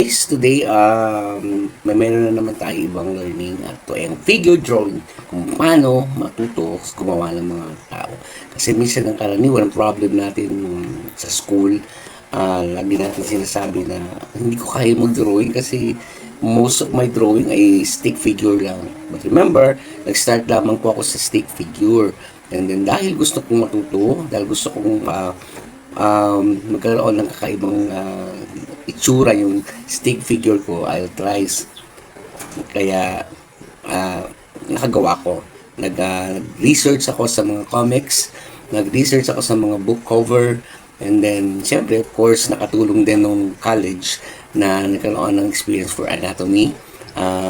guys, today may meron na naman tayo ibang learning at ito ay ang figure drawing kung paano matuto gumawa ng mga tao. Kasi minsan ang karaniwan, ang problem natin sa school, lagi natin sinasabi na hindi ko kaya mag-drawing kasi most of my drawing ay stick figure lang. But remember, nag-start lamang po ako sa stick figure. And then dahil gusto kong matuto, dahil gusto kong magkaroon ng kakaibang itsura yung stick figure ko, I'll try. Kaya nakagawa ko. Nag-research ako sa mga comics, nag-research ako sa mga book cover, and then syempre of course nakatulong din nung college na nagkaroon ng experience for anatomy,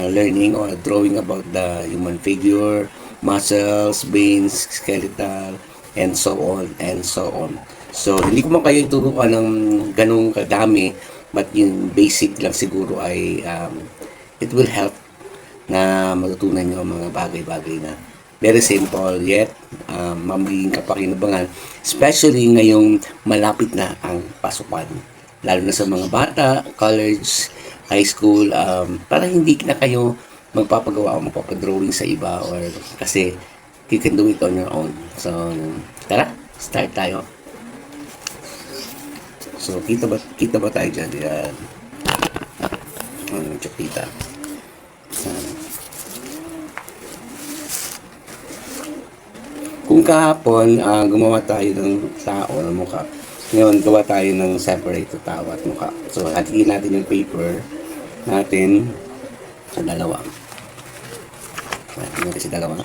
learning or drawing about the human figure, muscles, veins, skeletal, and so on and so on. So, hindi ko man kayo turuan ng ganong kadami, but yung basic lang siguro ay it will help na matutunan nyo ang mga bagay-bagay na very simple yet mamiging kapakinabangan, especially ngayong malapit na ang pasukan. Lalo na sa mga bata, college, high school, para hindi na kayo magpapagawa o magpapadrawing sa iba or kasi you can do it on your own. So, tara, start tayo. So, kita ba tayo dyan? Yan. Kita. Kung kahapon, gumawa tayo ng tao ng mukha. Ngayon, gawa tayo ng separate tao at mukha. So, hatiin natin yung paper natin sa dalawa. Hatiin kasi dalawa.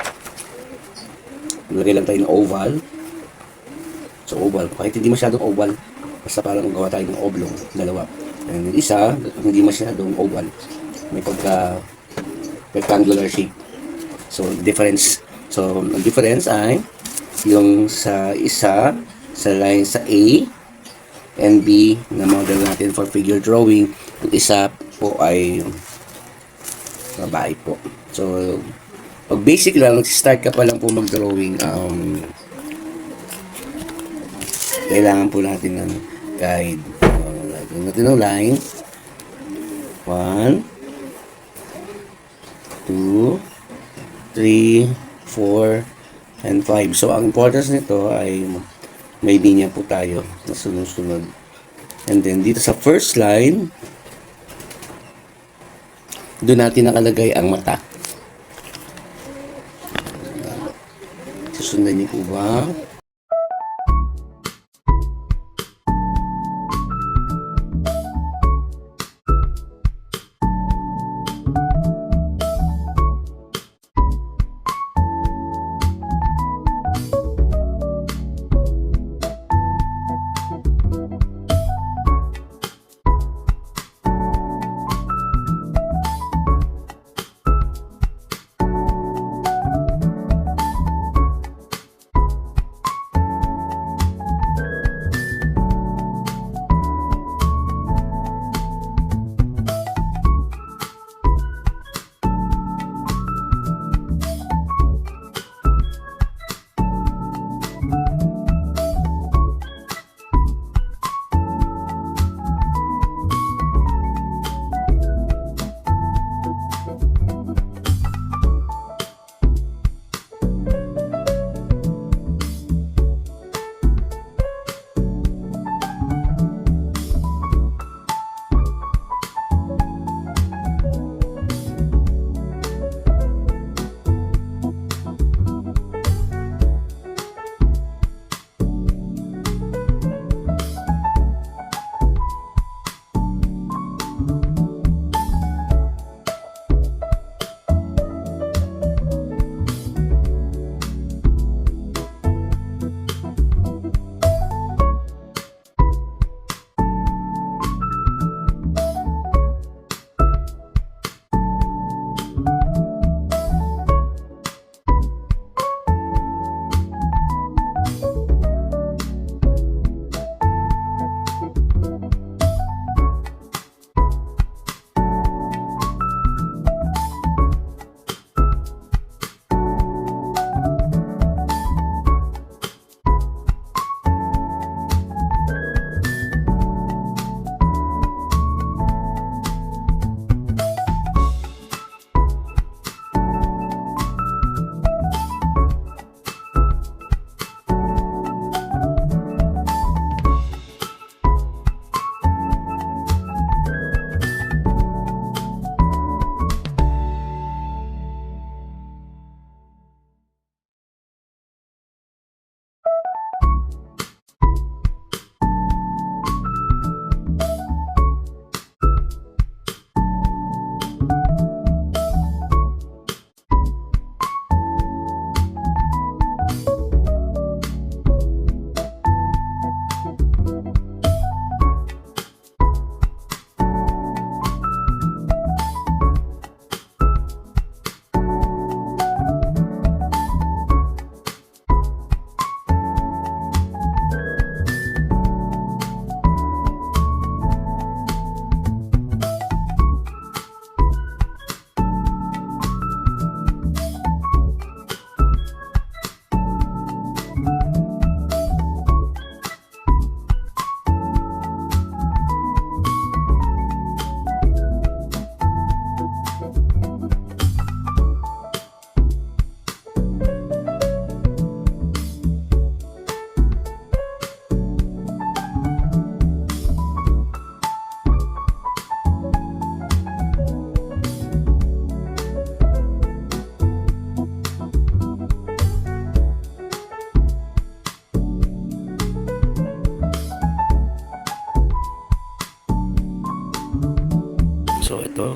Lagay lang tayo ng oval. So, oval. Kahit hindi masyadong oval, basta parang gawa tayo ng oblong, dalawa. And yung isa, hindi masyadong oval. May pagka rectangular shape. So, difference. So, ang difference ay yung sa isa, sa line sa A and B na model natin for figure drawing. Yung isa po ay babae po. So, pag basic lang, nag-start ka pa lang po mag-drawing, kailangan po natin ng guide. Lagyan natin ng line. 1, 2, 3, 4, and 5. So, ang importance nito ay may linya po tayo na sunod-sunod. And then, dito sa first line, doon natin nakalagay ang mata. Susundan niyo po ba?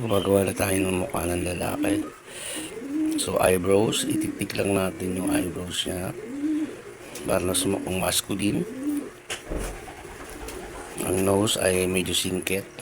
gumagawa na tayo ng mukha ng lalaki. So eyebrows, ititik lang natin yung eyebrows niya para na sumakong masculine. Ang nose ay medyo singkit.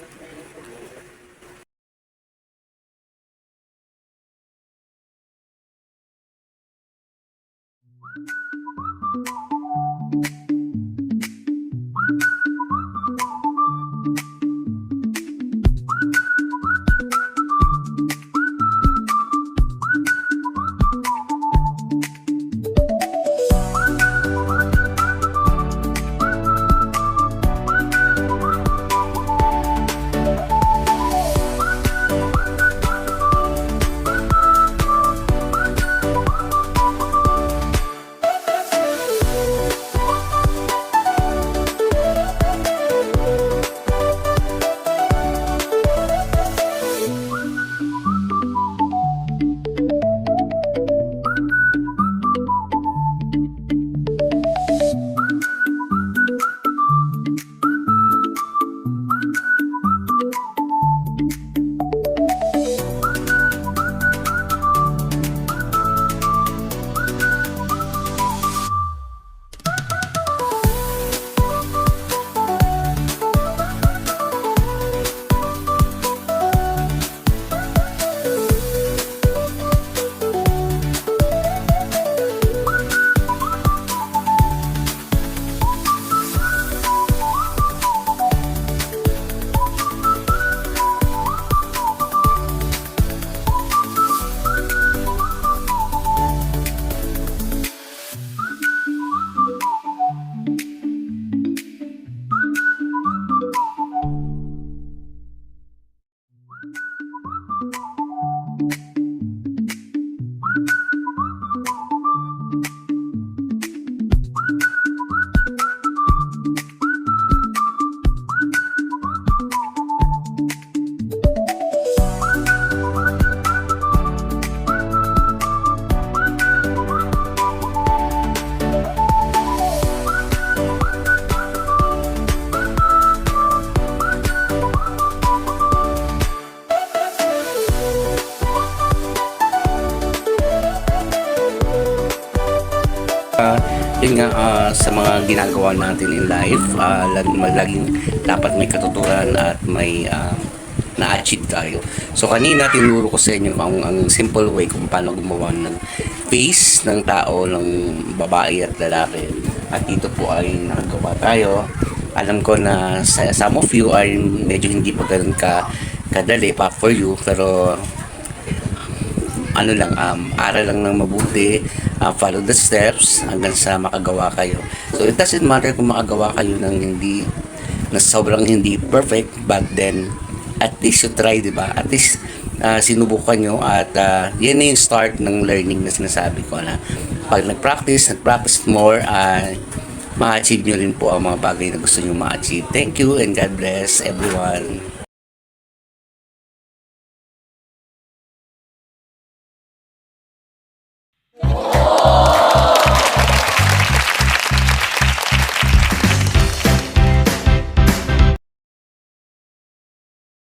Yun nga, sa mga ginagawa natin in life, laging dapat may katuturan at may na-achieve tayo. So kanina tinuro ko sa inyo ang simple way kung paano gumawa ng face ng tao, ng babae at lalaki. At dito po ay nakagawa tayo. Alam ko na some of you ay medyo hindi pa ganun kadali pa for you, pero ano lang, aral lang ng mabuti, follow the steps hanggang sa makagawa kayo. So it doesn't matter kung makagawa kayo ng hindi, na sobrang hindi perfect, but then at least you try, di ba? At least sinubukan nyo, at yan na yung start ng learning na sinasabi ko, na pag nag-practice more, ma-achieve nyo rin po ang mga bagay na gusto nyo ma-achieve. Thank you and God bless everyone.